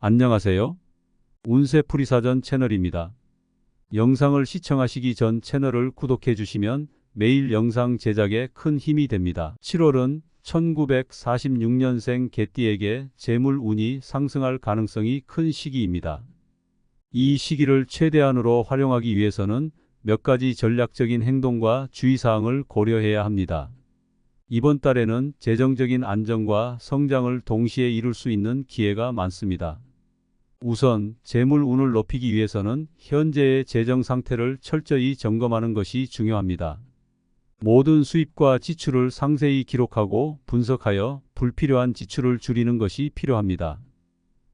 안녕하세요. 운세풀이사전 채널입니다. 영상을 시청하시기 전 채널을 구독해 주시면 매일 영상 제작에 큰 힘이 됩니다. 7월은 1946년생 개띠에게 재물 운이 상승할 가능성이 큰 시기입니다. 이 시기를 최대한으로 활용하기 위해서는 몇 가지 전략적인 행동과 주의사항을 고려해야 합니다. 이번 달에는 재정적인 안정과 성장을 동시에 이룰 수 있는 기회가 많습니다. 우선 재물 운을 높이기 위해서는 현재의 재정 상태를 철저히 점검하는 것이 중요합니다. 모든 수입과 지출을 상세히 기록하고 분석하여 불필요한 지출을 줄이는 것이 필요합니다.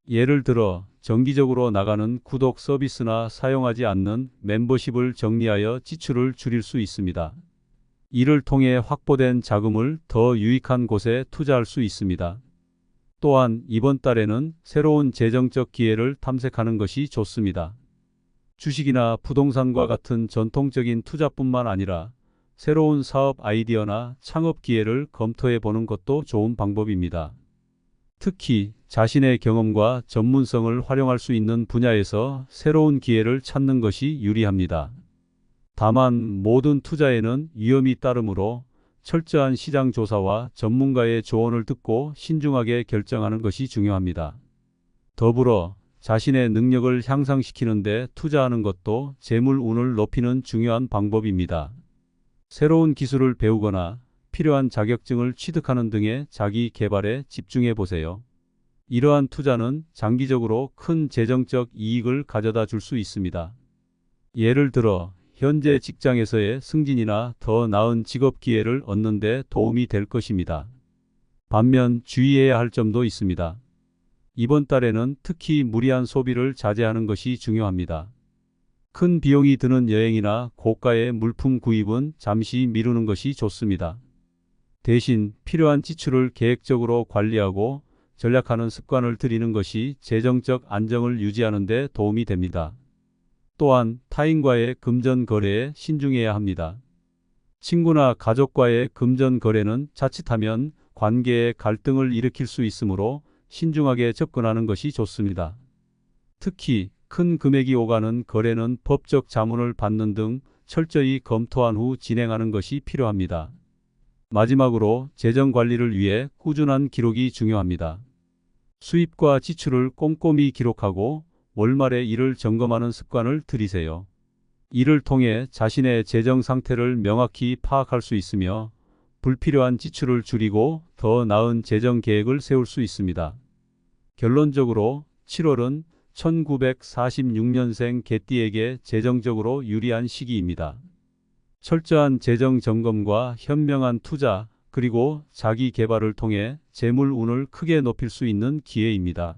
예를 들어 정기적으로 나가는 구독 서비스나 사용하지 않는 멤버십을 정리하여 지출을 줄일 수 있습니다. 이를 통해 확보된 자금을 더 유익한 곳에 투자할 수 있습니다. 또한 이번 달에는 새로운 재정적 기회를 탐색하는 것이 좋습니다. 주식이나 부동산과 같은 전통적인 투자뿐만 아니라 새로운 사업 아이디어나 창업 기회를 검토해 보는 것도 좋은 방법입니다. 특히 자신의 경험과 전문성을 활용할 수 있는 분야에서 새로운 기회를 찾는 것이 유리합니다. 다만 모든 투자에는 위험이 따르므로 철저한 시장 조사와 전문가의 조언을 듣고 신중하게 결정하는 것이 중요합니다. 더불어 자신의 능력을 향상시키는 데 투자하는 것도 재물 운을 높이는 중요한 방법입니다. 새로운 기술을 배우거나 필요한 자격증을 취득하는 등의 자기 개발에 집중해 보세요. 이러한 투자는 장기적으로 큰 재정적 이익을 가져다 줄 수 있습니다. 예를 들어 현재 직장에서의 승진이나 더 나은 직업 기회를 얻는 데 도움이 될 것입니다. 반면 주의해야 할 점도 있습니다. 이번 달에는 특히 무리한 소비를 자제하는 것이 중요합니다. 큰 비용이 드는 여행이나 고가의 물품 구입은 잠시 미루는 것이 좋습니다. 대신 필요한 지출을 계획적으로 관리하고 전략하는 습관을 들이는 것이 재정적 안정을 유지하는 데 도움이 됩니다. 또한 타인과의 금전 거래에 신중해야 합니다. 친구나 가족과의 금전 거래는 자칫하면 관계에 갈등을 일으킬 수 있으므로 신중하게 접근하는 것이 좋습니다. 특히 큰 금액이 오가는 거래는 법적 자문을 받는 등 철저히 검토한 후 진행하는 것이 필요합니다. 마지막으로 재정 관리를 위해 꾸준한 기록이 중요합니다. 수입과 지출을 꼼꼼히 기록하고 월말에 이를 점검하는 습관을 들이세요. 이를 통해 자신의 재정 상태를 명확히 파악할 수 있으며 불필요한 지출을 줄이고 더 나은 재정 계획을 세울 수 있습니다. 결론적으로 7월은 1946년생 개띠에게 재정적으로 유리한 시기입니다. 철저한 재정 점검과 현명한 투자, 그리고 자기 개발을 통해 재물 운을 크게 높일 수 있는 기회입니다.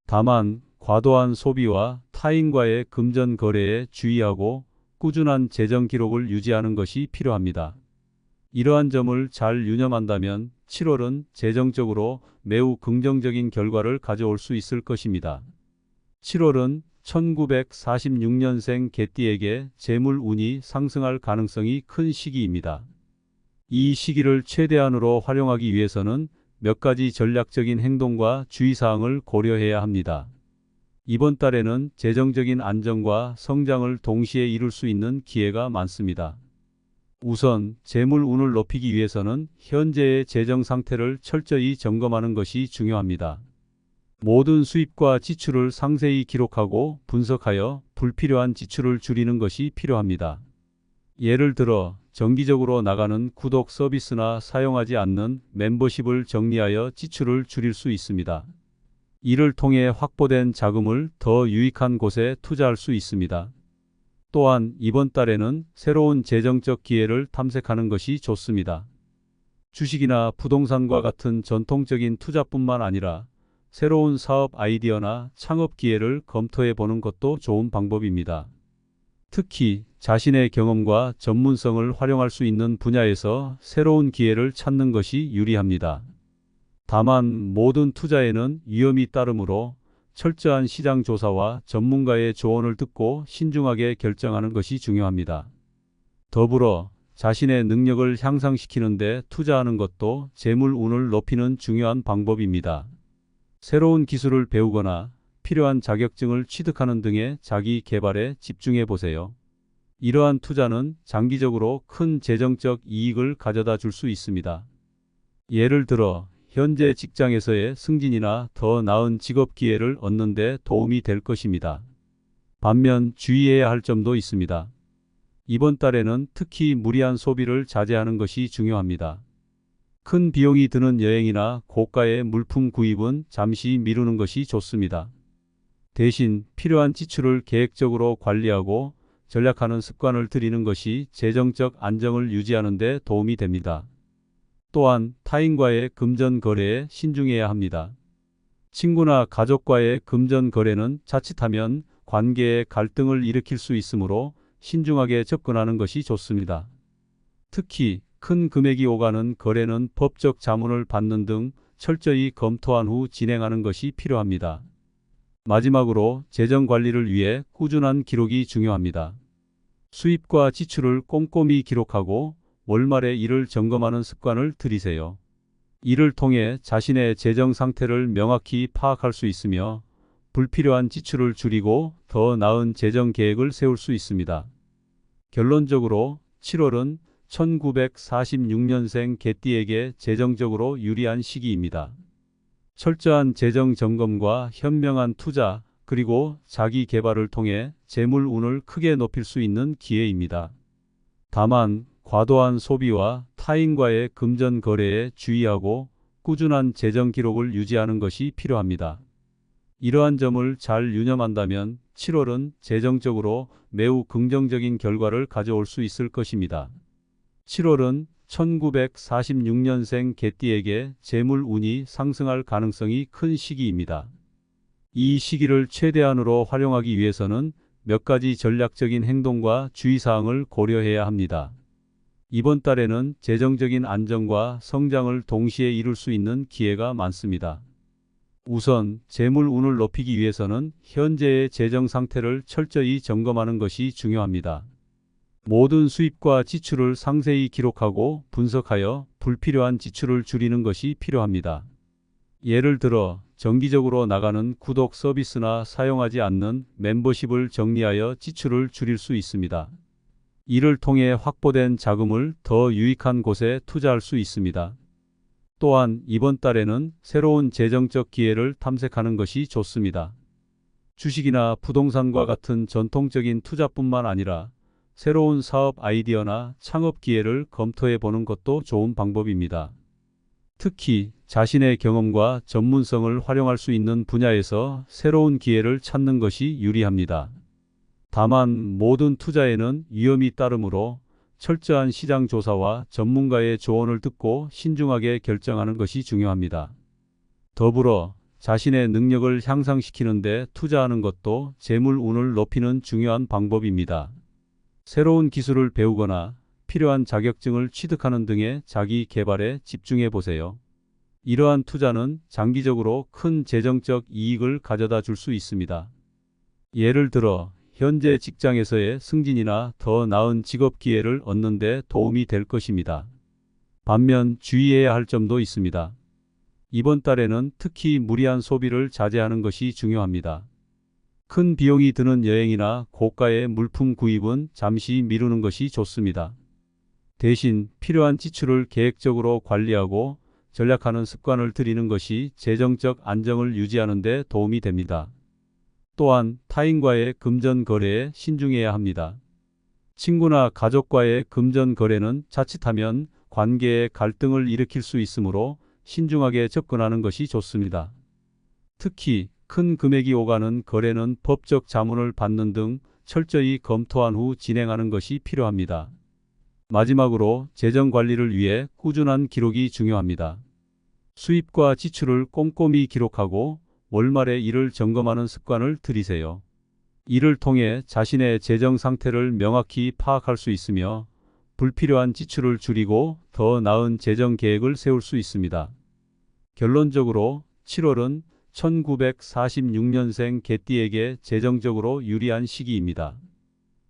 다만 과도한 소비와 타인과의 금전 거래에 주의하고 꾸준한 재정 기록을 유지하는 것이 필요합니다. 이러한 점을 잘 유념한다면 7월은 재정적으로 매우 긍정적인 결과를 가져올 수 있을 것입니다. 7월은 1946년생 개띠에게 재물 운이 상승할 가능성이 큰 시기입니다. 이 시기를 최대한으로 활용하기 위해서는 몇 가지 전략적인 행동과 주의사항을 고려해야 합니다. 이번 달에는 재정적인 안정과 성장을 동시에 이룰 수 있는 기회가 많습니다. 우선 재물 운을 높이기 위해서는 현재의 재정 상태를 철저히 점검하는 것이 중요합니다. 모든 수입과 지출을 상세히 기록하고 분석하여 불필요한 지출을 줄이는 것이 필요합니다. 예를 들어 정기적으로 나가는 구독 서비스나 사용하지 않는 멤버십을 정리하여 지출을 줄일 수 있습니다. 이를 통해 확보된 자금을 더 유익한 곳에 투자할 수 있습니다. 또한 이번 달에는 새로운 재정적 기회를 탐색하는 것이 좋습니다. 주식이나 부동산과 같은 전통적인 투자뿐만 아니라 새로운 사업 아이디어나 창업 기회를 검토해 보는 것도 좋은 방법입니다. 특히 자신의 경험과 전문성을 활용할 수 있는 분야에서 새로운 기회를 찾는 것이 유리합니다. 다만 모든 투자에는 위험이 따르므로 철저한 시장 조사와 전문가의 조언을 듣고 신중하게 결정하는 것이 중요합니다. 더불어 자신의 능력을 향상시키는 데 투자하는 것도 재물 운을 높이는 중요한 방법입니다. 새로운 기술을 배우거나 필요한 자격증을 취득하는 등의 자기 개발에 집중해 보세요. 이러한 투자는 장기적으로 큰 재정적 이익을 가져다 줄 수 있습니다. 예를 들어 현재 직장에서의 승진이나 더 나은 직업 기회를 얻는 데 도움이 될 것입니다. 반면 주의해야 할 점도 있습니다. 이번 달에는 특히 무리한 소비를 자제하는 것이 중요합니다. 큰 비용이 드는 여행이나 고가의 물품 구입은 잠시 미루는 것이 좋습니다. 대신 필요한 지출을 계획적으로 관리하고 절약하는 습관을 들이는 것이 재정적 안정을 유지하는 데 도움이 됩니다. 또한 타인과의 금전 거래에 신중해야 합니다. 친구나 가족과의 금전 거래는 자칫하면 관계에 갈등을 일으킬 수 있으므로 신중하게 접근하는 것이 좋습니다. 특히 큰 금액이 오가는 거래는 법적 자문을 받는 등 철저히 검토한 후 진행하는 것이 필요합니다. 마지막으로 재정 관리를 위해 꾸준한 기록이 중요합니다. 수입과 지출을 꼼꼼히 기록하고 월말에 이를 점검하는 습관을 들이세요. 이를 통해 자신의 재정 상태를 명확히 파악할 수 있으며 불필요한 지출을 줄이고 더 나은 재정 계획을 세울 수 있습니다. 결론적으로 7월은 1946년생 개띠에게 재정적으로 유리한 시기입니다. 철저한 재정 점검과 현명한 투자, 그리고 자기 개발을 통해 재물 운을 크게 높일 수 있는 기회입니다. 다만 과도한 소비와 타인과의 금전 거래에 주의하고 꾸준한 재정 기록을 유지하는 것이 필요합니다. 이러한 점을 잘 유념한다면 7월은 재정적으로 매우 긍정적인 결과를 가져올 수 있을 것입니다. 7월은 1946년생 개띠에게 재물 운이 상승할 가능성이 큰 시기입니다. 이 시기를 최대한으로 활용하기 위해서는 몇 가지 전략적인 행동과 주의사항을 고려해야 합니다. 이번 달에는 재정적인 안정과 성장을 동시에 이룰 수 있는 기회가 많습니다. 우선 재물 운을 높이기 위해서는 현재의 재정 상태를 철저히 점검하는 것이 중요합니다. 모든 수입과 지출을 상세히 기록하고 분석하여 불필요한 지출을 줄이는 것이 필요합니다. 예를 들어 정기적으로 나가는 구독 서비스나 사용하지 않는 멤버십을 정리하여 지출을 줄일 수 있습니다. 이를 통해 확보된 자금을 더 유익한 곳에 투자할 수 있습니다. 또한 이번 달에는 새로운 재정적 기회를 탐색하는 것이 좋습니다. 주식이나 부동산과 같은 전통적인 투자뿐만 아니라 새로운 사업 아이디어나 창업 기회를 검토해 보는 것도 좋은 방법입니다. 특히 자신의 경험과 전문성을 활용할 수 있는 분야에서 새로운 기회를 찾는 것이 유리합니다. 다만 모든 투자에는 위험이 따르므로 철저한 시장 조사와 전문가의 조언을 듣고 신중하게 결정하는 것이 중요합니다. 더불어 자신의 능력을 향상시키는 데 투자하는 것도 재물 운을 높이는 중요한 방법입니다. 새로운 기술을 배우거나 필요한 자격증을 취득하는 등의 자기 개발에 집중해 보세요. 이러한 투자는 장기적으로 큰 재정적 이익을 가져다 줄 수 있습니다. 예를 들어 현재 직장에서의 승진이나 더 나은 직업 기회를 얻는 데 도움이 될 것입니다. 반면 주의해야 할 점도 있습니다. 이번 달에는 특히 무리한 소비를 자제하는 것이 중요합니다. 큰 비용이 드는 여행이나 고가의 물품 구입은 잠시 미루는 것이 좋습니다. 대신 필요한 지출을 계획적으로 관리하고 절약하는 습관을 들이는 것이 재정적 안정을 유지하는 데 도움이 됩니다. 또한 타인과의 금전 거래에 신중해야 합니다. 친구나 가족과의 금전 거래는 자칫하면 관계에 갈등을 일으킬 수 있으므로 신중하게 접근하는 것이 좋습니다. 특히 큰 금액이 오가는 거래는 법적 자문을 받는 등 철저히 검토한 후 진행하는 것이 필요합니다. 마지막으로 재정 관리를 위해 꾸준한 기록이 중요합니다. 수입과 지출을 꼼꼼히 기록하고 월말에 이를 점검하는 습관을 들이세요. 이를 통해 자신의 재정 상태를 명확히 파악할 수 있으며 불필요한 지출을 줄이고 더 나은 재정 계획을 세울 수 있습니다. 결론적으로 7월은 1946년생 개띠에게 재정적으로 유리한 시기입니다.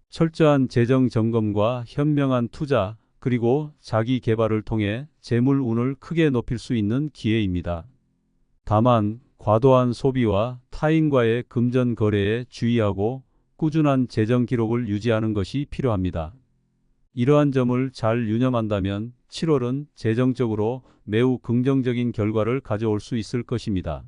철저한 재정 점검과 현명한 투자, 그리고 자기 개발을 통해 재물 운을 크게 높일 수 있는 기회입니다. 다만 과도한 소비와 타인과의 금전 거래에 주의하고 꾸준한 재정 기록을 유지하는 것이 필요합니다. 이러한 점을 잘 유념한다면 7월은 재정적으로 매우 긍정적인 결과를 가져올 수 있을 것입니다.